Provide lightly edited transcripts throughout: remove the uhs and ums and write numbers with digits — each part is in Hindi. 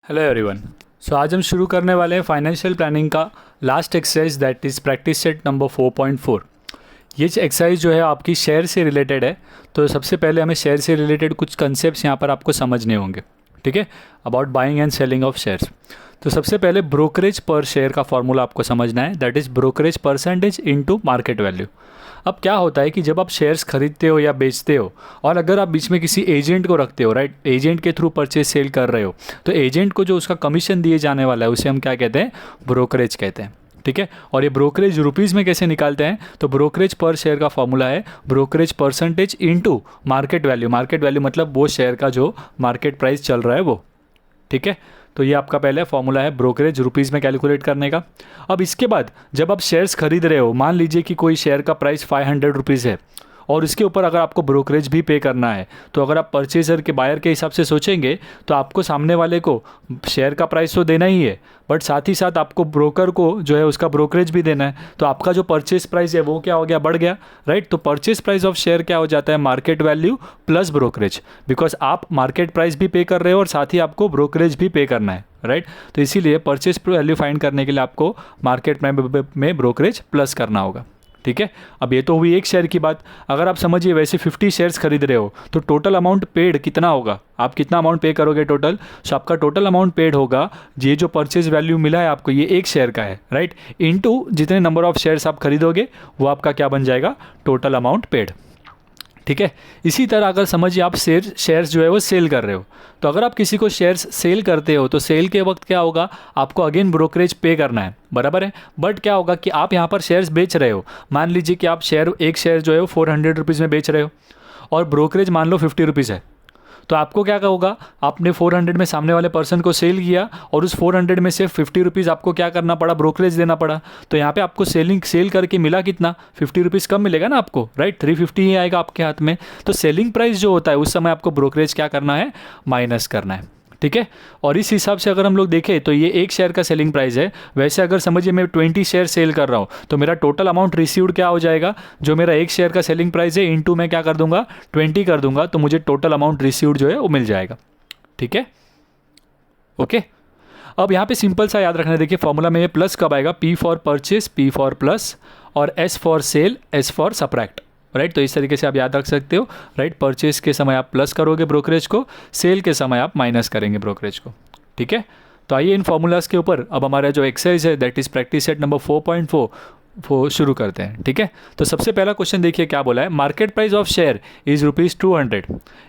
Hello everyone. सो आज हम शुरू करने वाले हैं फाइनेंशियल प्लानिंग का last exercise that is practice set number 4.4। ये एक्सरसाइज जो है आपकी शेयर से रिलेटेड है। तो सबसे पहले हमें शेयर से रिलेटेड कुछ कंसेप्ट्स यहाँ पर आपको समझने होंगे, ठीक है, about buying and selling of shares. तो सबसे पहले ब्रोकरेज पर शेयर का फॉर्मूला आपको समझना है, that is brokerage percentage into market value. अब क्या होता है कि जब आप शेयर्स खरीदते हो या बेचते हो और अगर आप बीच में किसी एजेंट को रखते हो, राइट, एजेंट के थ्रू परचेज सेल कर रहे हो, तो एजेंट को जो उसका कमीशन दिए जाने वाला है उसे हम क्या कहते हैं, ब्रोकरेज कहते हैं, ठीक है। और ये ब्रोकरेज रुपीज़ में कैसे निकालते हैं, तो ब्रोकरेज पर शेयर का फॉर्मूला है brokerage percentage into market value. Market value मतलब वो शेयर का जो मार्केट प्राइस चल रहा है वो, ठीक है। तो ये आपका पहले फॉर्मूला है ब्रोकरेज रुपीज़ में कैलकुलेट करने का। अब इसके बाद जब आप शेयर्स खरीद रहे हो, मान लीजिए कि कोई शेयर का प्राइस 500 रुपीज़ है और इसके ऊपर अगर आपको ब्रोकरेज भी पे करना है, तो अगर आप परचेजर के बायर के हिसाब से सोचेंगे तो आपको सामने वाले को शेयर का प्राइस तो देना ही है, बट साथ ही साथ आपको ब्रोकर को जो है उसका ब्रोकरेज भी देना है। तो आपका जो परचेज प्राइस है वो क्या हो गया, बढ़ गया, राइट। तो परचेज प्राइस ऑफ शेयर क्या हो जाता है, market value plus brokerage, because आप मार्केट प्राइस भी पे कर रहे हो और साथ ही आपको ब्रोकरेज भी पे करना है, राइट। तो इसीलिए परचेज वैल्यू फाइंड करने के लिए आपको मार्केट में ब्रोकरेज प्लस करना होगा, ठीक है। अब ये तो हुई एक शेयर की बात। अगर आप समझिए वैसे 50 शेयर्स खरीद रहे हो तो टोटल अमाउंट पेड कितना होगा, आप कितना अमाउंट पे करोगे टोटल। सो आपका टोटल अमाउंट पेड होगा, ये जो परचेज वैल्यू मिला है आपको, ये एक शेयर का है, राइट, इनटू जितने नंबर ऑफ शेयर्स आप खरीदोगे वो आपका क्या बन जाएगा, टोटल अमाउंट पेड, ठीक है। इसी तरह अगर समझिए आप शेयर्स जो है वो सेल कर रहे हो, तो अगर आप किसी को शेयर्स सेल करते हो तो सेल के वक्त क्या होगा, आपको अगेन ब्रोकरेज पे करना है, बराबर है। बट क्या होगा कि आप यहाँ पर शेयर्स बेच रहे हो, मान लीजिए कि आप एक शेयर जो है वो 400 रुपीज़ में बेच रहे हो और ब्रोकरेज मान लो 50 रुपीज़ है, तो आपको क्या होगा, आपने 400 में सामने वाले पर्सन को सेल किया और उस 400 में से 50 रुपीज़ आपको क्या करना पड़ा, ब्रोकरेज देना पड़ा। तो यहाँ पे आपको सेल करके मिला कितना, 50 रुपीज़ कम मिलेगा ना आपको, राइट, 350 ही आएगा आपके हाथ में। तो सेलिंग प्राइस जो होता है उस समय आपको ब्रोकरेज क्या करना है, माइनस करना है, ठीक है। और इस हिसाब से अगर हम लोग देखें तो ये एक शेयर का सेलिंग प्राइस है। वैसे अगर समझिए मैं 20 शेयर सेल कर रहा हूँ तो मेरा टोटल अमाउंट रिसीव्ड क्या हो जाएगा, जो मेरा एक शेयर का सेलिंग प्राइस है इनटू मैं क्या कर दूंगा, 20 कर दूंगा, तो मुझे टोटल अमाउंट रिसीव्ड जो है वो मिल जाएगा, ठीक है, ओके। अब यहाँ पे सिंपल सा याद रखना, देखिए फॉर्मूला में ये प्लस कब आएगा, P for purchase, P for plus, और S for sale, S for subtract, right. तो इस तरीके से आप याद रख सकते हो, राइट। परचेज के समय आप प्लस करोगे ब्रोकरेज को, सेल के समय आप माइनस करेंगे ब्रोकरेज को, ठीक है। तो आइए इन फॉर्मूलाज के ऊपर अब हमारा जो एक्सरसाइज है that is practice set number 4.4 वो शुरू करते हैं, ठीक है। तो सबसे पहला क्वेश्चन देखिए क्या बोला है, market price of share is ₹200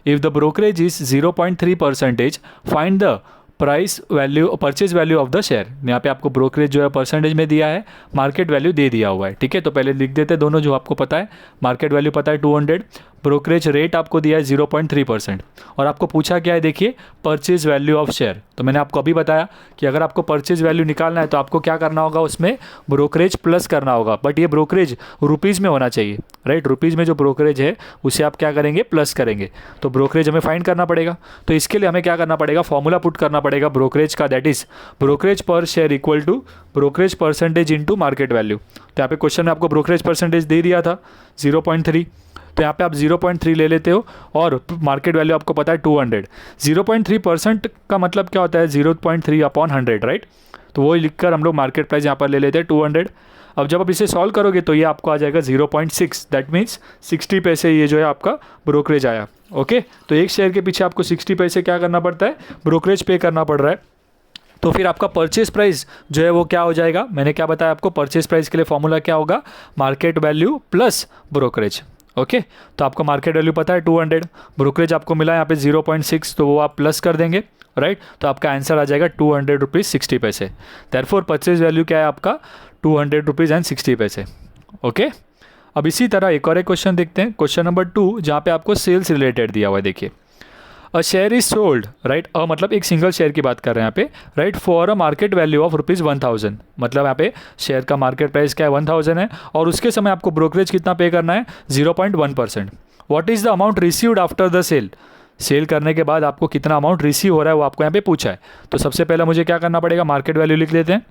if the brokerage is 0.3%, find the price value purchase value of the share. यहाँ पे आपको ब्रोकरेज जो है परसेंटेज में दिया है, मार्केट वैल्यू दे दिया हुआ है, ठीक है। तो पहले लिख देते हैं दोनों जो आपको पता है, मार्केट वैल्यू पता है 200, ब्रोकरेज रेट आपको दिया है 0.3%, और आपको पूछा क्या है, देखिए परचेज वैल्यू ऑफ शेयर। तो मैंने आपको अभी बताया कि अगर आपको परचेज वैल्यू निकालना है तो आपको क्या करना होगा, उसमें ब्रोकरेज प्लस करना होगा, बट ये ब्रोकरेज रुपीज़ में होना चाहिए, राइट। रुपीज़ में जो ब्रोकरेज है उसे आप क्या करेंगे, प्लस करेंगे। तो ब्रोकरेज हमें फाइंड करना पड़ेगा, तो इसके लिए हमें क्या करना पड़ेगा, फॉर्मूला पुट करना पड़ेगा ब्रोकरेज का, that is brokerage per share equal to brokerage percentage into market value. तो यहाँ पे क्वेश्चन में आपको ब्रोकरेज परसेंटेज दे दिया था 0.3, तो यहाँ पे आप 0.3 ले लेते हो और मार्केट वैल्यू आपको पता है 200। 0.3% का मतलब क्या होता है, 0.3/100, राइट। तो वो लिखकर हम लोग मार्केट प्राइस यहाँ पर ले लेते हैं 200। अब जब आप इसे सॉल्व करोगे तो ये आपको आ जाएगा 0.6, दैट मीन्स 60 पैसे ये जो है आपका ब्रोकरेज आया, ओके। तो एक शेयर के पीछे आपको 60 पैसे क्या करना पड़ता है, ब्रोकरेज पे करना पड़ रहा है। तो फिर आपका परचेज प्राइस जो है वो क्या हो जाएगा, मैंने क्या बताया आपको, परचेज प्राइस के लिए फॉर्मूला क्या होगा, market value plus brokerage, okay. तो आपको मार्केट वैल्यू पता है 200, ब्रोकरेज आपको मिला है यहाँ पे 0.6, तो वो आप प्लस कर देंगे, राइट। तो आपका आंसर आ जाएगा 200 रुपीज़ 60 पैसे। देयरफॉर परचेज वैल्यू क्या है आपका, 200 रुपीज़ एंड 60 पैसे, ओके। अब इसी तरह एक और एक क्वेश्चन देखते हैं, क्वेश्चन नंबर 2, जहाँ पे आपको सेल्स रिलेटेड दिया हुआ है। देखिए a share is sold, right, मतलब एक सिंगल शेयर की बात कर रहे हैं यहाँ पे, right, for a market value of ₹1000, मतलब यहाँ पे शेयर का मार्केट प्राइस क्या है, 1000 है, और उसके समय आपको ब्रोकरेज कितना पे करना है, 0.1%। What is the amount received after the sale, sale करने के बाद आपको कितना अमाउंट रिसीव हो रहा है वो आपको यहाँ पे पूछा है। तो सबसे पहले मुझे क्या करना पड़ेगा, मार्केट वैल्यू लिख लेते हैं,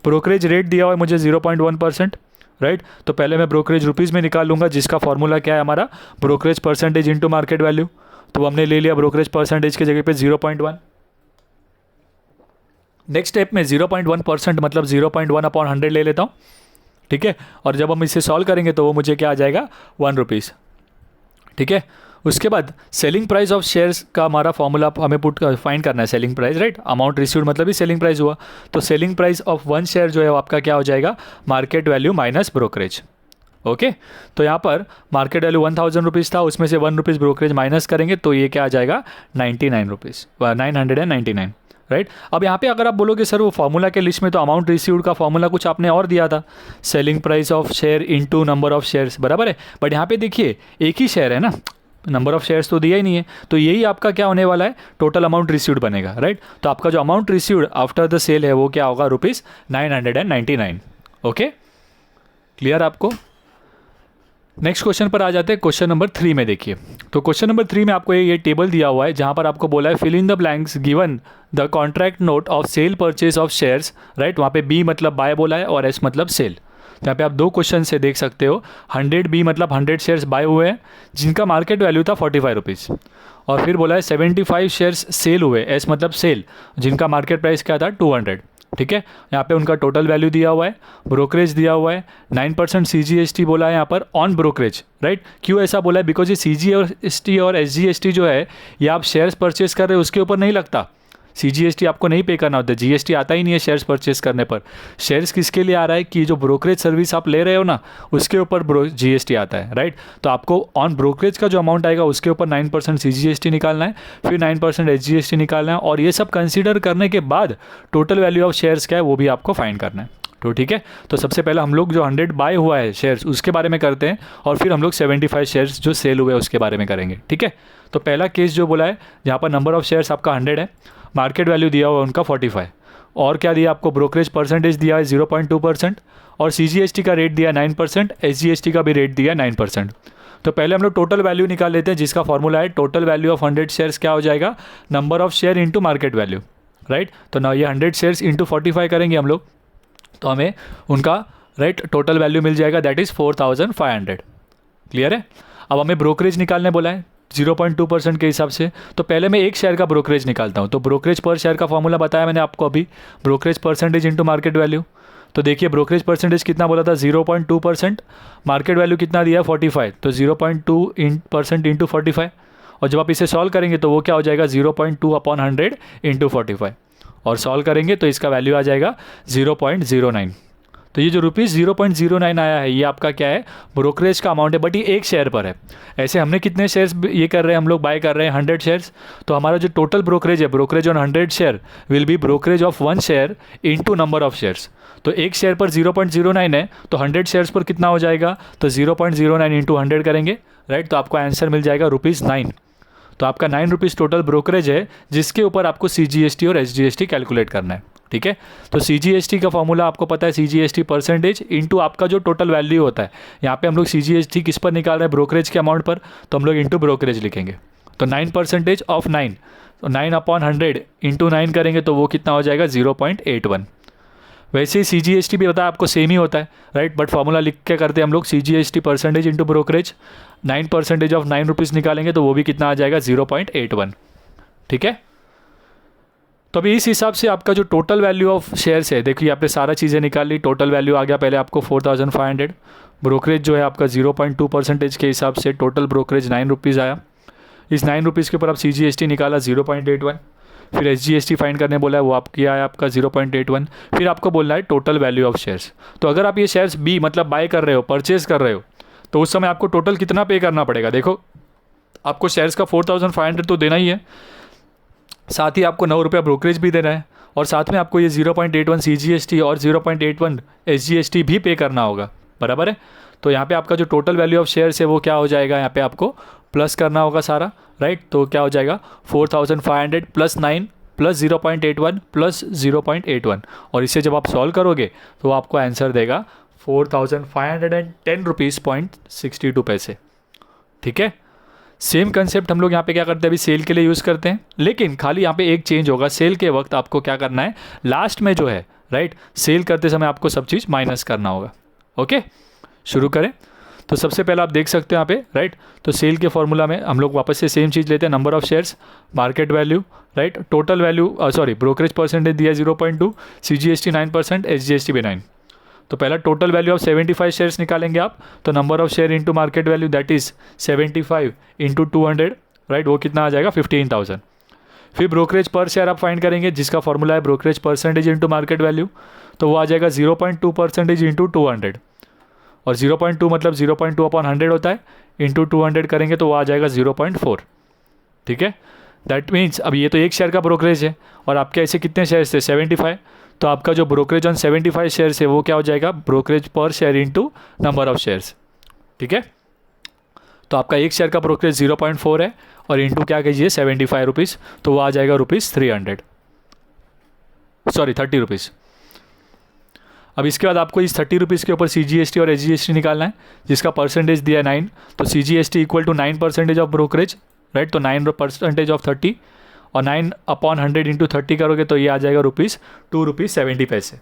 ब्रोकरेज रेट दिया हुआ है मुझे 0.1%, राइट। तो पहले मैं ब्रोकरेज रुपीज़ में निकाल लूँगा, जिसका फॉर्मूला क्या है हमारा, brokerage percentage into market value. तो हमने ले लिया ब्रोकरेज परसेंटेज की जगह पे 0.1, नेक्स्ट स्टेप में 0.1% मतलब 0.1 अपॉन 100 ले लेता हूँ, ठीक है। और जब हम इसे सॉल्व करेंगे तो वो मुझे क्या आ जाएगा, 1 रुपीज़, ठीक है। उसके बाद सेलिंग प्राइस ऑफ शेयर्स का हमारा फॉर्मूला हमें फाइंड करना है, selling price, right. Amount received मतलब ही सेलिंग प्राइस हुआ, तो सेलिंग प्राइस ऑफ 1 शेयर जो है वो आपका क्या हो जाएगा, market value minus brokerage. Okay तो यहाँ पर मार्केट वैल्यू 1000 रुपीज़ था, उसमें से 1 रुपीज़ ब्रोकरेज माइनस करेंगे तो ये क्या आ जाएगा, 99 रुपीज़, 999, राइट। अब यहाँ पे अगर आप बोलोगे सर वो फार्मूला के लिस्ट में तो अमाउंट रिसीव्ड का फार्मूला कुछ आपने और दिया था, selling price of share into number of shares, बराबर है। बट यहाँ पे देखिए एक ही शेयर है ना, नंबर ऑफ शेयर्स तो दिया ही नहीं है, तो यही आपका क्या होने वाला है, टोटल अमाउंट रिसीव्ड बनेगा, राइट। तो आपका जो amount received after the sale है वो क्या होगा, ₹999। ओके क्लियर आपको। नेक्स्ट क्वेश्चन पर आ जाते हैं, क्वेश्चन नंबर 3 में देखिए। तो क्वेश्चन नंबर 3 में आपको ये टेबल दिया हुआ है जहाँ पर आपको बोला है fill in the blanks given the contract note of sale purchase of shares, right. वहाँ पे बी मतलब बाय बोला है और एस मतलब सेल। यहाँ पे आप दो क्वेश्चन से देख सकते हो, 100 बी मतलब 100 शेयर्स बाय हुए हैं जिनका मार्केट वैल्यू था 45 रुपीज़, और फिर बोला है 75 शेयर्स सेल हुए, एस मतलब सेल, जिनका मार्केट प्राइस क्या था 200, ठीक है। यहाँ पे उनका टोटल वैल्यू दिया हुआ है, ब्रोकरेज दिया हुआ है, 9% CGST बोला है यहाँ पर ऑन ब्रोकरेज, राइट। क्यों ऐसा बोला है, बिकॉज ये CGST और SGST जो है ये आप शेयर्स परचेस कर रहे हो उसके ऊपर नहीं लगता। CGST आपको नहीं पे करना होता है, GST आता ही नहीं है शेयर्स परचेस करने पर। शेयर्स किसके लिए आ रहा है कि जो ब्रोकरेज सर्विस आप ले रहे हो ना उसके ऊपर GST आता है, राइट। तो आपको ऑन ब्रोकरेज का जो अमाउंट आएगा उसके ऊपर 9% CGST निकालना है, फिर 9% SGST निकालना है, और ये सब कंसिडर करने के बाद टोटल वैल्यू ऑफ शेयर्स क्या है वो भी आपको फाइंड करना है। तो ठीक है, तो सबसे पहले हम लोग जो 100 बाय हुआ है शेयर्स उसके बारे में करते हैं, और फिर हम लोग 75 शेयर्स जो सेल हुए उसके बारे में करेंगे, ठीक है। तो पहला केस जो बोला है जहाँ पर नंबर ऑफ शेयर्स आपका 100 है, मार्केट वैल्यू दिया हुआ है उनका 45, और क्या दिया आपको, ब्रोकरेज परसेंटेज दिया है 0.2%, और CGST का रेट दिया 9%, SGST का भी रेट दिया 9%। तो पहले हम लोग टोटल वैल्यू निकाल लेते हैं जिसका फॉर्मूला है टोटल वैल्यू ऑफ 100 शेयर्स क्या हो जाएगा, number of share into market value, right. तो ना ये 100 शेयर्स इंटू 45 करेंगे हम लोग तो हमें उनका राइट टोटल वैल्यू मिल जाएगा, दैट इज़ 4500। क्लियर है। अब हमें ब्रोकरेज निकालने बोला है 0.2% के हिसाब से, तो पहले मैं एक शेयर का ब्रोकरेज निकालता हूँ। तो ब्रोकरेज पर शेयर का फॉर्मूला बताया मैंने आपको अभी, brokerage percentage into market value. तो देखिए ब्रोकरेज परसेंटेज कितना बोला था, 0.2%, मार्केट वैल्यू कितना दिया है 45, तो 0.2% इंटू 45, और जब आप इसे सॉल्व करेंगे तो वो क्या हो जाएगा 0.2 अपॉन 100 इंटू 45, और सॉल्व करेंगे तो इसका वैल्यू आ जाएगा 0.09। तो ये जो ₹0.09 आया है ये आपका क्या है, ब्रोकरेज का अमाउंट है, बट ये एक शेयर पर है। ऐसे हमने कितने शेयर्स ये कर रहे हैं, हम लोग बाय कर रहे हैं 100 शेयर्स, तो हमारा जो टोटल ब्रोकरेज है, brokerage on 100 share will be brokerage of 1 share into number of shares. तो एक शेयर पर 0.09 है, तो 100 शेयर्स पर कितना हो जाएगा, तो 0.09 इंटू 100 करेंगे, राइट। तो आपको आंसर मिल जाएगा ₹9। तो आपका 9 रुपीज़ टोटल ब्रोकरेज है जिसके ऊपर आपको CGST और SGST कैलकुलेट करना है, ठीक है। तो CGST का फॉर्मूला आपको पता है, CGST परसेंटेज इंटू आपका जो टोटल वैल्यू होता है। यहाँ पे हम लोग CGST किस पर निकाल रहे हैं, ब्रोकरेज के अमाउंट पर, तो हम लोग इंटू ब्रोकरेज लिखेंगे। तो 9% ऑफ 9, तो 9 अपॉन 100 इंटू 9 करेंगे तो वो कितना हो जाएगा 0.81। वैसे ही CGST भी बताया आपको सेम ही होता है, राइट। बट फॉर्मूला लिख के करते हैं हम लोग CGST percentage into brokerage, 9% of 9 rupees निकालेंगे तो वो भी कितना आ जाएगा 0.81, ठीक है। तो अभी इस हिसाब से आपका जो टोटल वैल्यू ऑफ शेयर्स है, देखिए आपने सारा चीज़ें निकाल ली, टोटल वैल्यू आ गया पहले आपको 4500, ब्रोकरेज जो है आपका 0.2% के हिसाब से टोटल ब्रोकरेज 9 रुपीज़ आया। इस 9 रुपीज़ के ऊपर आप CGST निकाला 0.81, फिर SGST फाइंड करने बोला है वो आपकी आया आपका 0.81, फिर आपको बोलना है टोटल वैल्यू ऑफ शेयर्स। तो अगर आप ये शेयर्स बी मतलब बाय कर रहे हो, परचेज कर रहे हो, तो उस समय आपको टोटल कितना पे करना पड़ेगा, देखो आपको शेयर्स का 4500 तो देना ही है, साथ ही आपको 9 रुपया ब्रोकरेज भी देना है, और साथ में आपको ये 0.81 CGST और 0.81 SGST भी पे करना होगा, बराबर है। तो यहाँ पे आपका जो टोटल वैल्यू ऑफ शेयर्स है वो क्या हो जाएगा, यहाँ पे आपको प्लस करना होगा सारा, राइट। तो क्या हो जाएगा 4500 प्लस 9 प्लस 0.81 प्लस 0.81, और इसे जब आप सॉल्व करोगे तो आपको आंसर देगा 4510 रुपीज़ 62 पैसे, ठीक है। सेम कंसेप्ट हम लोग यहाँ पे क्या करते हैं, अभी सेल के लिए यूज़ करते हैं, लेकिन खाली यहाँ पे एक चेंज होगा, सेल के वक्त आपको क्या करना है, लास्ट में जो है राइट, सेल करते समय आपको सब चीज़ माइनस करना होगा। ओके, शुरू करें। तो सबसे पहले आप देख सकते हैं यहाँ पे, राइट। तो सेल के फॉर्मूला में हम लोग वापस से सेम चीज़ लेते हैं, number of shares, market value, right, total value, sorry brokerage percentage दिया 0.2, CGST 9%, SGST भी 9। तो पहला टोटल वैल्यू ऑफ 75 शेयर्स निकालेंगे आप, तो number of share into market value that is 75 into 200, right, वो कितना आ जाएगा 15,000। फिर ब्रोकरेज पर शेयर आप फाइंड करेंगे जिसका फॉर्मूला है brokerage percentage into market value, तो वो आ जाएगा 0.2% इंटू 200, और 0.2 मतलब 0.2 अपॉन 100 होता है, इंटू 200 करेंगे तो वो आ जाएगा 0.4। ठीक है, दैट मीन्स अब ये तो एक शेयर का ब्रोकरेज है और आपके ऐसे कितने शेयर्स थे 75, तो आपका जो ब्रोकरेज ऑन 75 शेयर्स है वो क्या हो जाएगा brokerage per share into number of shares. ठीक है, तो आपका एक शेयर का ब्रोकरेज 0.4 है और इंटू क्या कीजिए 75 रुपीज़, तो वो आ जाएगा ₹300, सॉरी 30 रुपीज़। अब इसके बाद आपको इस 30 रुपीज़ के ऊपर CGST और SGST निकालना है जिसका परसेंटेज दिया है 9, तो CGST equal to 9% of brokerage, right, तो 9% ऑफ 30 और 9 अपॉन 100 इंटू 30 करोगे तो ये आ जाएगा ₹2.70।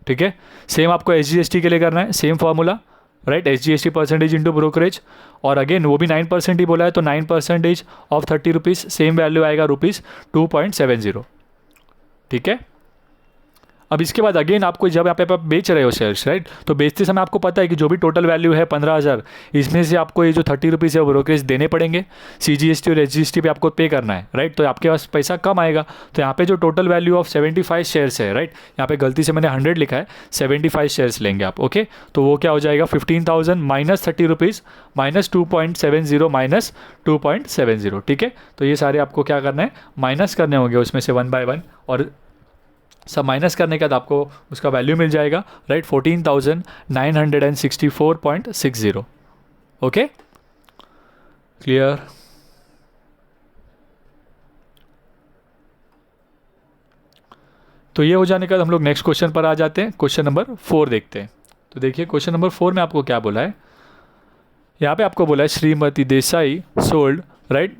ठीक है, सेम आपको SGST के लिए करना है, same formula, right, SGST percentage into brokerage, और अगेन वो भी 9% ही बोला है तो 9% ऑफ 30 रुपीज़, सेम वैल्यू आएगा ₹2.70। ठीक है, अब इसके बाद अगेन आपको जब आप बेच रहे हो शेयर्स, राइट, तो बेचते समय आपको पता है कि जो भी टोटल वैल्यू है 15,000, इसमें से आपको ये जो 30 रुपीज़ है वो ब्रोकरेज देने पड़ेंगे, CGST और SGST पे आपको पे करना है, राइट, तो आपके पास पैसा कम आएगा। तो यहाँ पे जो टोटल वैल्यू ऑफ 75 शेयर्स है, राइट, यहाँ पे गलती से मैंने 100 लिखा है, 75 शेयर्स लेंगे आप, ओके, तो वो क्या हो जाएगा 15,000 माइनस 30 रुपीज़ माइनस 2.70 माइनस 2.70। ठीक है, तो ये सारे आपको क्या करना है माइनस करने होंगे उसमें से 1 बाय 1, और सब माइनस करने के बाद आपको उसका वैल्यू मिल जाएगा, राइट, 14,964.60। Okay, clear. तो ये हो जाने के बाद हम लोग नेक्स्ट क्वेश्चन पर आ जाते हैं, क्वेश्चन नंबर 4 देखते हैं। तो देखिए क्वेश्चन नंबर 4 में आपको क्या बोला है, यहाँ पे आपको बोला है Shrimati Desai sold, right,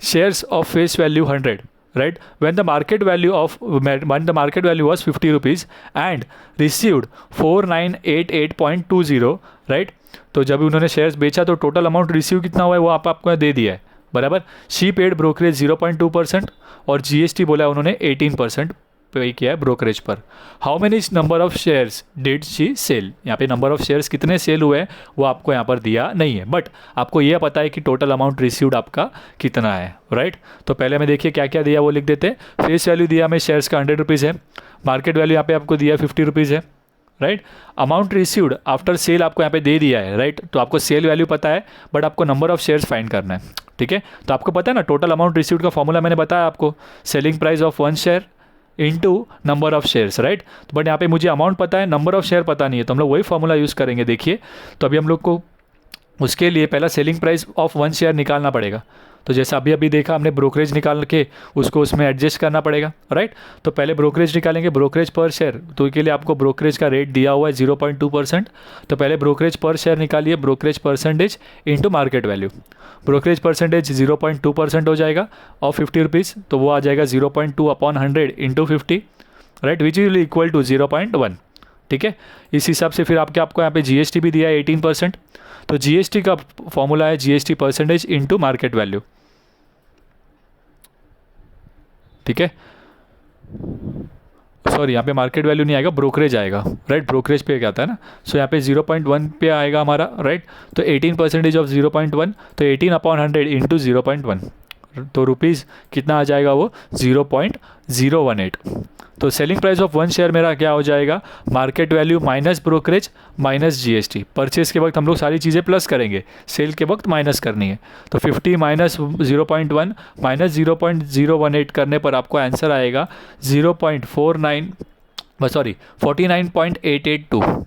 shares of face value 100, right, when the market value was 50 rupees and received 4988.20, right, तो जब उन्होंने शेयर्स बेचा तो टोटल अमाउंट रिसीव कितना हुआ है वो आपको दे दिया है, बराबर। शी पेड ब्रोकरेज 0.2% और GST बोला है उन्होंने 18% पे किया है ब्रोकरेज पर। How many number of shares did she sell, यहाँ पे नंबर ऑफ शेयर्स कितने सेल हुए हैं वो आपको यहाँ पर दिया नहीं है, बट आपको ये पता है कि टोटल अमाउंट रिसीव्ड आपका कितना है, राइट। तो पहले में देखिए क्या क्या दिया वो लिख देते हैं। फेस वैल्यू दिया हमें शेयर्स का 100 रुपीज़ है, मार्केट वैल्यू यहाँ पे आपको दिया 50 रुपीज़ है, right. Amount received after sale आपको यहाँ पे दे दिया है, राइट, तो आपको सेल वैल्यू पता है बट आपको नंबर ऑफ शेयर्स फाइंड करना है। ठीक है, तो आपको पता है ना टोटल अमाउंट रिसीव्ड का फॉर्मूला मैंने बताया आपको, selling price of 1 share into number of shares, right. But यहाँ पे मुझे अमाउंट पता है, नंबर ऑफ शेयर पता नहीं है, तो हम लोग वही फॉर्मूला यूज़ करेंगे। देखिए तो अभी हम लोग को उसके लिए पहला सेलिंग प्राइस ऑफ 1 शेयर निकालना पड़ेगा। तो जैसे अभी अभी देखा हमने ब्रोकरेज निकाल के उसको उसमें एडजस्ट करना पड़ेगा, राइट। तो पहले ब्रोकरेज निकालेंगे, ब्रोकरेज पर शेयर, तो उसके लिए आपको ब्रोकरेज का रेट दिया हुआ है 0.2%, तो पहले ब्रोकरेज पर शेयर निकालिए, brokerage percentage into market value. Brokerage percentage 0.2% हो जाएगा और 50 रुपीज़, तो वो आ जाएगा 0.2 upon 100 into 50, right, which is equal to 0.1। ठीक है, इस हिसाब से फिर आपको यहाँ पे GST भी दिया है 18%, तो GST का फॉर्मूला है GST percentage into market value. ठीक है, सॉरी यहाँ पे मार्केट वैल्यू नहीं आएगा, ब्रोकरेज आएगा, राइट, ब्रोकरेज पे क्या आता है ना, सो यहाँ पे 0.1 पे आएगा हमारा, राइट। तो 18% ऑफ 0.1, तो 18 अपॉन 100 इंटू 0.1, तो रुपीज़ कितना आ जाएगा वो 0.018। तो सेलिंग प्राइस ऑफ 1 शेयर मेरा क्या हो जाएगा, market value minus brokerage minus GST। Purchase के वक्त हम लोग सारी चीज़ें प्लस करेंगे, सेल के वक्त माइनस करनी है, तो 50 माइनस 0.1 माइनस 0.018 करने पर आपको आंसर आएगा 49.882।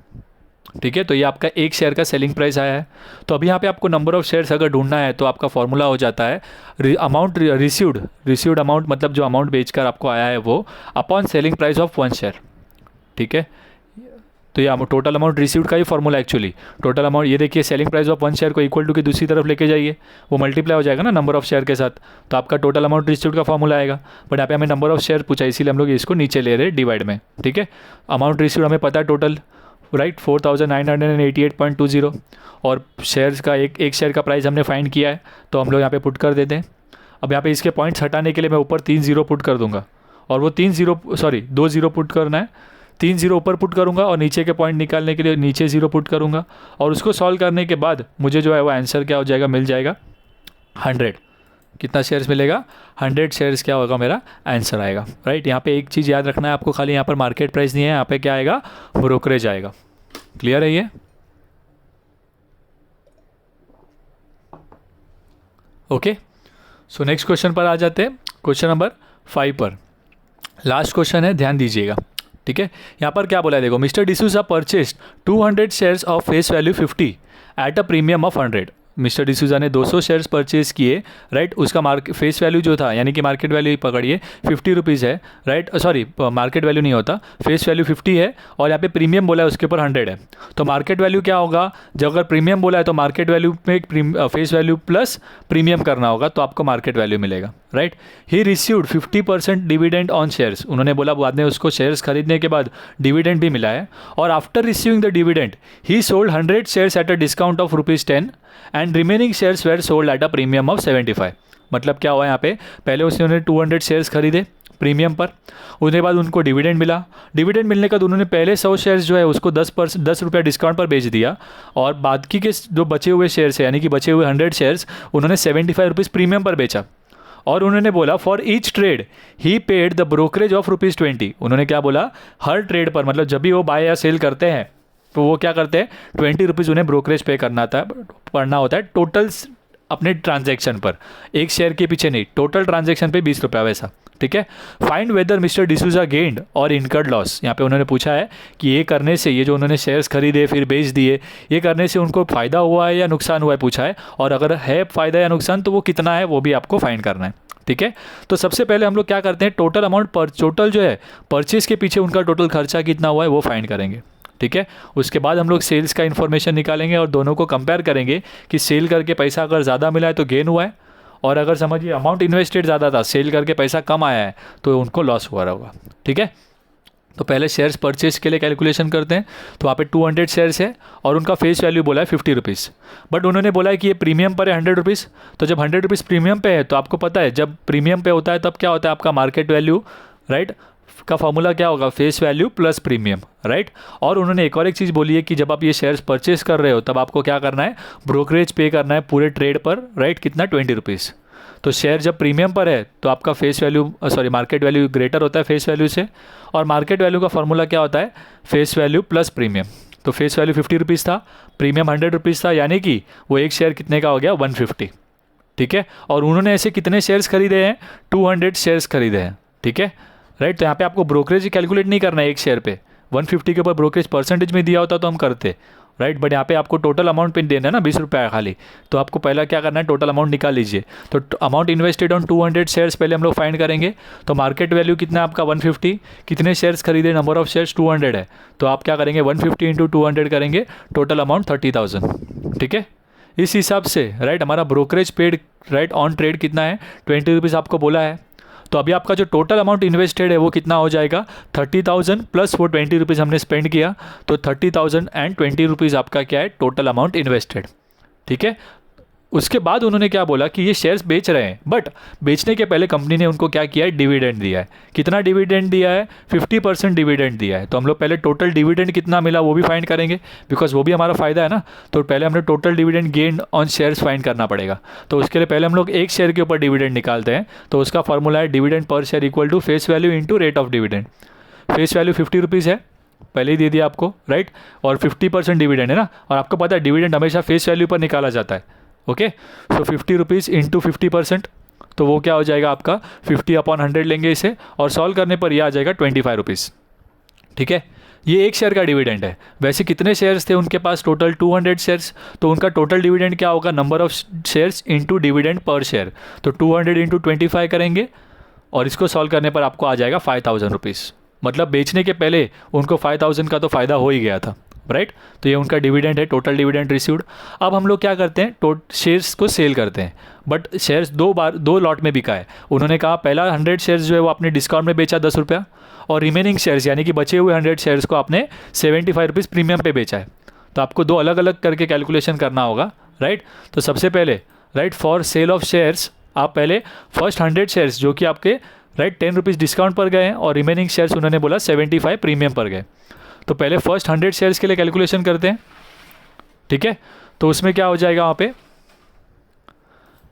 ठीक है, तो ये आपका एक शेयर का सेलिंग प्राइस आया है। तो अभी यहाँ पे आपको नंबर ऑफ शेयर्स अगर ढूंढना है तो आपका फॉर्मूला हो जाता है अमाउंट रिसीव्ड अमाउंट, मतलब जो अमाउंट बेचकर आपको आया है वो, upon selling price of 1 share. ठीक है, तो ये टोटल अमाउंट रिसीव्ड का ही फॉर्मूला एक्चुअली, टोटल अमाउंट ये देखिए सेलिंग प्राइस ऑफ 1 शेयर को इक्वल टू की दूसरी तरफ लेके जाइए, वो मल्टीप्लाई हो जाएगा ना नंबर ऑफ शेयर के साथ, तो आपका टोटल अमाउंट रिसीव्ड का फॉर्मूला आएगा। बट यहाँ पे हमें नंबर ऑफ शेयर पूछा, इसीलिए हम लोग इसको नीचे ले रहे हैं डिवाइड में। ठीक है, अमाउंट रिसीव्ड हमें पता है टोटल राइट 4988.20 और शेयर्स का एक शेयर का प्राइस हमने फाइंड किया है, तो हम लोग यहाँ पे पुट कर देते हैं। अब यहाँ पे इसके पॉइंट्स हटाने के लिए मैं ऊपर 3 0 पुट कर दूंगा, और वो 2 0 पुट करना है, 3 0 ऊपर पुट करूँगा और नीचे के पॉइंट निकालने के लिए नीचे 0 पुट करूँगा, और उसको सॉल्व करने के बाद मुझे जो है वो आंसर क्या हो जाएगा, मिल जाएगा 100। कितना शेयर्स मिलेगा, 100 शेयर्स क्या होगा, मेरा आंसर आएगा। राइट, यहाँ पे एक चीज़ याद रखना है आपको, खाली यहाँ पर मार्केट प्राइस नहीं है, यहाँ पे क्या आएगा, ब्रोकरेज आएगा। क्लियर है ये? ओके, सो नेक्स्ट क्वेश्चन पर आ जाते हैं, क्वेश्चन नंबर 5 पर। लास्ट क्वेश्चन है, ध्यान दीजिएगा। ठीक है, यहाँ पर क्या बोला है, देखो, mister D'Souza purchased 200 shares of face value 50 eight a premium of 100। Mister D'Souza ने 200 शेयर्स परचेज किए, राइट। उसका फेस वैल्यू जो था, यानी कि मार्केट वैल्यू पकड़िए 50 रुपीज़ है, राइट। सॉरी, मार्केट वैल्यू नहीं होता, फेस वैल्यू 50 है, और यहाँ पे प्रीमियम बोला है उसके ऊपर 100 है। तो मार्केट वैल्यू क्या होगा, जब अगर प्रीमियम बोला है तो मार्केट वैल्यू में फेस वैल्यू प्लस प्रीमियम करना होगा, तो आपको मार्केट वैल्यू मिलेगा, right. He received 50% dividend on shares, उन्होंने बोला बाद में उसको शेयर्स खरीदने के बाद डिविडेंड भी मिला है। और after receiving the dividend he sold 100 shares at a discount of ₹10 and remaining shares were sold at a premium of 75। मतलब क्या हुआ यहाँ पे, पहले उसने 200 शेयर्स खरीदे प्रीमियम पर, उसके बाद उनको डिविडेंड मिला। डिविडेंड मिलने के बाद उन्होंने पहले 100 शेयर्स जो है उसको 10 रुपये डिस्काउंट पर बेच दिया, और बाकी के जो बचे हुए शेयर्स है, यानी कि बचे हुए 100 शेयर्स उन्होंने 75 रुपीज़ प्रीमियम पर बेचा। और उन्होंने बोला for each trade he paid the brokerage of ₹20। उन्होंने क्या बोला, हर ट्रेड पर, मतलब जब भी वो बाय या सेल करते हैं तो वो क्या करते हैं, 20 रुपीज़ उन्हें ब्रोकरेज पे पड़ना होता है टोटल अपने ट्रांजैक्शन पर, एक शेयर के पीछे नहीं, टोटल ट्रांजैक्शन पे 20 रुपया वैसा। ठीक है, find weather mister D'Souza gained और इनकर्ड लॉस। यहाँ पे उन्होंने पूछा है कि ये करने से, ये जो उन्होंने शेयर्स खरीदे फिर बेच दिए, ये करने से उनको फ़ायदा हुआ है या नुकसान हुआ है पूछा है, और अगर है फ़ायदा या नुकसान तो वो कितना है वो भी आपको फाइंड करना है। ठीक है, तो सबसे पहले हम लोग क्या करते हैं, टोटल अमाउंट पर, टोटल जो है परचेज के पीछे उनका टोटल खर्चा कितना हुआ है वो फाइंड करेंगे। ठीक है, उसके बाद हम लोग सेल्स का इन्फॉर्मेशन निकालेंगे और दोनों को कंपेयर करेंगे कि सेल करके पैसा अगर ज़्यादा मिला है तो गेन हुआ है, और अगर समझिए अमाउंट इन्वेस्टेड ज़्यादा था, सेल करके पैसा कम आया है, तो उनको लॉस हुआ होगा। ठीक है, तो पहले शेयर्स परचेज के लिए कैलकुलेशन करते हैं। तो वहाँ पे 200 शेयर्स है और उनका फेस वैल्यू बोला है 50 रुपीज़, बट उन्होंने बोला है कि ये प्रीमियम पर है 100 रुपीज़। तो जब 100 रुपीज़ प्रीमियम पे है तो आपको पता है जब प्रीमियम पे होता है तब क्या होता है, आपका मार्केट वैल्यू, राइट, का फॉर्मूला क्या होगा, face value plus premium, right. और उन्होंने एक और एक चीज़ बोली है कि जब आप ये शेयर्स परचेज कर रहे हो तब आपको क्या करना है, ब्रोकरेज पे करना है पूरे ट्रेड पर, राइट, कितना 20 रुपीज़। तो शेयर जब प्रीमियम पर है तो आपका face value, sorry, market value greater होता है फेस वैल्यू से, और मार्केट वैल्यू का फॉर्मूला क्या होता है, फेस वैल्यू प्लस प्रीमियम। तो फेस वैल्यू 50 रुपीज़ था, प्रीमियम 100 रुपीज़ था, यानी कि वो एक शेयर कितने का हो गया, 150। ठीक है, और उन्होंने ऐसे कितने शेयर्स खरीदे हैं, 200 शेयर्स खरीदे हैं। ठीक है, राइट। तो यहाँ पे आपको ब्रोकरेज कैलकुलेट नहीं करना है एक शेयर पे, 150 के ऊपर ब्रोकरेज परसेंटेज में दिया होता तो हम करते, राइट, बट यहाँ पे आपको टोटल अमाउंट पे देना है ना, 20 रुपया खाली। तो आपको पहला क्या करना है, टोटल अमाउंट निकाल लीजिए। तो अमाउंट इन्वेस्टेड ऑन 200 शेयर्स पहले हम लोग फाइंड करेंगे। तो मार्केट वैल्यू कितना है आपका 150, कितने शेयर्स खरीदे, नंबर ऑफ शेयर्स 200 है, तो आप क्या करेंगे 150 इंटू 200 करेंगे, टोटल अमाउंट 30,000। ठीक है, इस हिसाब से, राइट, हमारा brokerage paid, right, on trade कितना है, 20 रुपीज़ आपको बोला है। तो अभी आपका जो टोटल अमाउंट इन्वेस्टेड है वो कितना हो जाएगा, 30,000 प्लस वो 20 रुपीज़ हमने स्पेंड किया, तो 30,000 एंड 20 रुपीज़ आपका क्या है, टोटल अमाउंट इन्वेस्टेड। ठीक है, उसके बाद उन्होंने क्या बोला कि ये शेयर्स बेच रहे हैं, बट बेचने के पहले कंपनी ने उनको क्या किया है, डिविडेंड दिया है। कितना डिविडेंड दिया है, 50% डिविडेंड दिया है। तो हम लोग पहले टोटल डिविडेंड कितना मिला वो भी फाइंड करेंगे, बिकॉज वो भी हमारा फ़ायदा है ना। तो पहले हमने total dividend gain on shares find करना पड़ेगा। तो उसके लिए पहले हम लोग एक शेयर के ऊपर डिविडेंड निकालते हैं। तो उसका फॉर्मूला है dividend per share equal to face value into rate of dividend. Face value 50 rupees है, पहले ही दे दिया आपको, राइट, और 50% डिविडेंड है ना, और आपको पता है डिविडेंड हमेशा फेस वैल्यू पर निकाला जाता है। ओके, सो 50 रुपीज़ इंटू 50%, तो वो क्या हो जाएगा आपका 50/100 लेंगे इसे, और सॉल्व करने पर यह आ जाएगा 25 रुपीज़। ठीक है, ये एक शेयर का डिविडेंड है। वैसे कितने शेयर्स थे उनके पास, टोटल 200 शेयर्स, तो उनका टोटल डिविडेंड क्या होगा, number of shares into dividend per share. तो 200 इंटू 25 करेंगे, और इसको सॉल्व करने पर आपको आ जाएगा 5,000 रुपीज़। मतलब बेचने के पहले उनको 5,000 का तो फ़ायदा हो ही गया था, राइट। तो ये उनका डिविडेंड है, टोटल डिविडेंड रिसीव्ड। अब हम लोग क्या करते हैं, शेयर्स को सेल करते हैं, बट शेयर्स दो लॉट में बिका है। उन्होंने कहा पहला 100 शेयर्स जो है वो अपने डिस्काउंट में बेचा 10 रुपया, और रिमेनिंग शेयर्स यानी कि बचे हुए 100 शेयर्स को आपने 75 रुपीज़ प्रीमियम पे बेचा है। तो आपको दो अलग अलग करके कैलकुलेशन करना होगा, राइट। तो सबसे पहले right for sale of shares आप पहले फर्स्ट 100 शेयर्स जो कि आपके राइट 10 रुपीज़ डिस्काउंट पर गए हैं और रिमेनिंग शेयर्स उन्होंने बोला 75 प्रीमियम पर गए। तो पहले फर्स्ट 100 शेयर्स के लिए कैलकुलेशन करते हैं, ठीक है। तो उसमें क्या हो जाएगा, वहाँ पे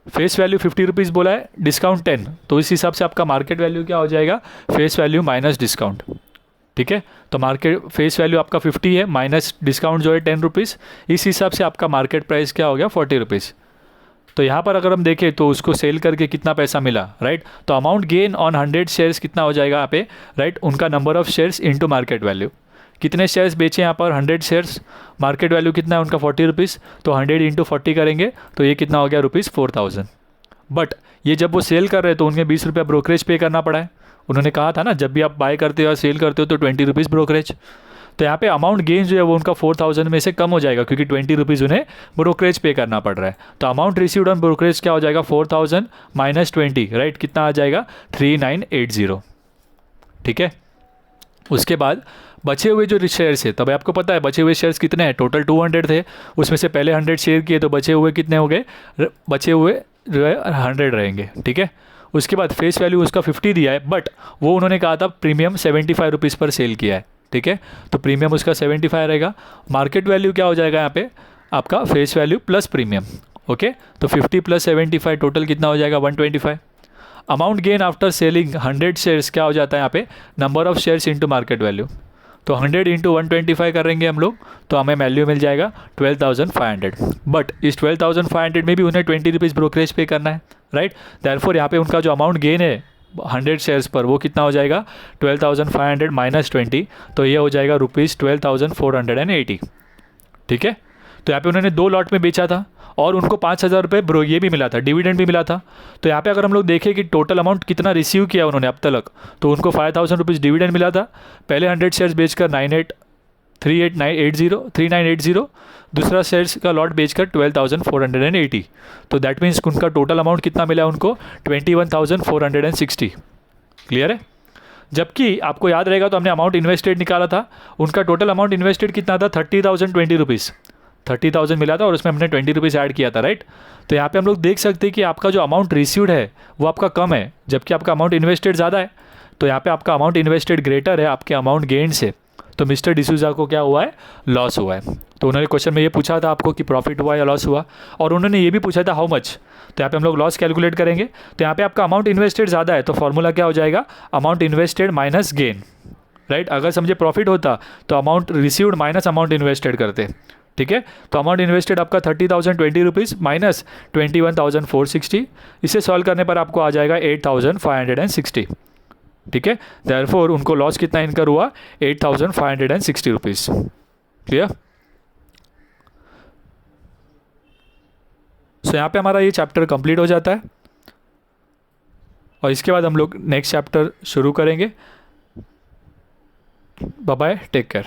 फेस वैल्यू 50 रुपीज़ बोला है, डिस्काउंट 10, तो इस हिसाब से आपका मार्केट वैल्यू क्या हो जाएगा, फेस वैल्यू माइनस डिस्काउंट, ठीक है। तो मार्केट फेस वैल्यू आपका 50 है माइनस डिस्काउंट जो है 10 रुपीज़, इस हिसाब से आपका मार्केट प्राइस क्या हो गया 40 रुपीज़। तो यहाँ पर अगर हम देखें तो उसको सेल करके कितना पैसा मिला, राइट। तो अमाउंट गेन ऑन 100 शेयर्स कितना हो जाएगा यहाँ पे, राइट, उनका number of shares into market value. कितने शेयर्स बेचे यहाँ पर 100 शेयर्स, मार्केट वैल्यू कितना है उनका 40 रुपीज़, तो 100 इंटू 40 करेंगे तो ये कितना हो गया रुपीज़ 4000। बट ये जब वो सेल कर रहे हैं तो उन्हें 20 रुपया ब्रोकरेज पे करना पड़ा है। उन्होंने कहा था ना जब भी आप बाय करते हो और सेल करते हो तो 20 रुपीज़ ब्रोकरेज। तो यहाँ पे अमाउंट गेन जो है वो उनका 4000 में से कम हो जाएगा क्योंकि 20 रुपीज़ उन्हें ब्रोकरेज पे करना पड़ रहा है। तो अमाउंट रिसीव्ड ऑन ब्रोकरेज क्या हो जाएगा 4000 माइनस 20, राइट, कितना आ जाएगा 3980, ठीक है। उसके बाद बचे हुए जो शेयर्स है, तब आपको पता है बचे हुए शेयर्स कितने हैं, टोटल 200 थे, उसमें से पहले 100 शेयर किए तो बचे हुए कितने हो गए, बचे हुए जो है 100 रहेंगे, ठीक है। उसके बाद फेस वैल्यू उसका 50 दिया है, बट वो उन्होंने कहा था प्रीमियम 75 रुपीज़ पर सेल किया है, ठीक है। तो प्रीमियम उसका 75 रहेगा। मार्केट वैल्यू क्या हो जाएगा यहाँ पे आपका face value plus premium, okay. तो 50 प्लस 75 टोटल कितना हो जाएगा 125। Amount gain after selling 100 shares क्या हो जाता है यहाँ पे, number of shares into market value. तो 100 इंटू 125 करेंगे हम लोग तो हमें वैल्यू मिल जाएगा 12,500। बट इस 12,500 में भी उन्हें 20 रुपीज़ ब्रोकरेज पे करना है, राइट। देयरफॉर यहाँ पे उनका जो अमाउंट गेन है 100 शेयर्स पर वो कितना हो जाएगा 12,500 माइनस 20, तो ये हो जाएगा रुपीज़ 12,480, ठीक है। तो यहाँ पे उन्होंने 2 लॉट में बेचा था और उनको 5,000 रुपये ये भी मिला था, डिविडेंड भी मिला था। तो यहाँ पे अगर हम लोग देखें कि टोटल अमाउंट कितना रिसीव किया उन्होंने अब तक, तो उनको 5,000 रुपीज़ डिविडेंड मिला था। पहले 100 शेयर्स बेचकर 3980, दूसरा शेयर्स का लॉट बेचकर 12,480। तो दैट मीन्स उनका टोटल अमाउंट कितना मिला उनको 21,460, क्लियर है। जबकि आपको याद रहेगा तो हमने अमाउंट इन्वेस्टेड निकाला था, उनका टोटल अमाउंट इन्वेस्टेड कितना था 30,020 रुपीज़, 30,000 मिला था और उसमें हमने 20 रुपीज़ ऐड किया था, राइट। तो यहाँ पे हम लोग देख सकते हैं कि आपका जो अमाउंट रिसीव्ड है वो आपका कम है जबकि आपका अमाउंट इन्वेस्टेड ज़्यादा है। तो यहाँ पे आपका अमाउंट इन्वेस्टेड ग्रेटर है आपके अमाउंट गेन से। तो मिस्टर डिसूजा को क्या हुआ है, लॉस हुआ है। तो उन्होंने क्वेश्चन में ये पूछा था आपको कि प्रॉफिट हुआ या लॉस हुआ, और उन्होंने ये भी पूछा था हाउ मच। तो यहाँ पे हम लोग लॉस कैलकुलेट करेंगे। तो यहाँ पे आपका अमाउंट इन्वेस्टेड ज़्यादा है तो फॉर्मूला क्या हो जाएगा, amount invested minus gain, right. अगर समझे प्रॉफिट होता तो amount received minus amount invested करते, ठीक है। तो अमाउंट इन्वेस्टेड आपका 30,020 रुपीज़ माइनस 21,460, इसे सॉल्व करने पर आपको आ जाएगा 8,560, ठीक है। देयरफॉर उनको लॉस कितना इनकर हुआ 8,560 रुपीज़, क्लियर। सो यहाँ पे हमारा ये चैप्टर कंप्लीट हो जाता है और इसके बाद हम लोग नेक्स्ट चैप्टर शुरू करेंगे। Bye bye, take care.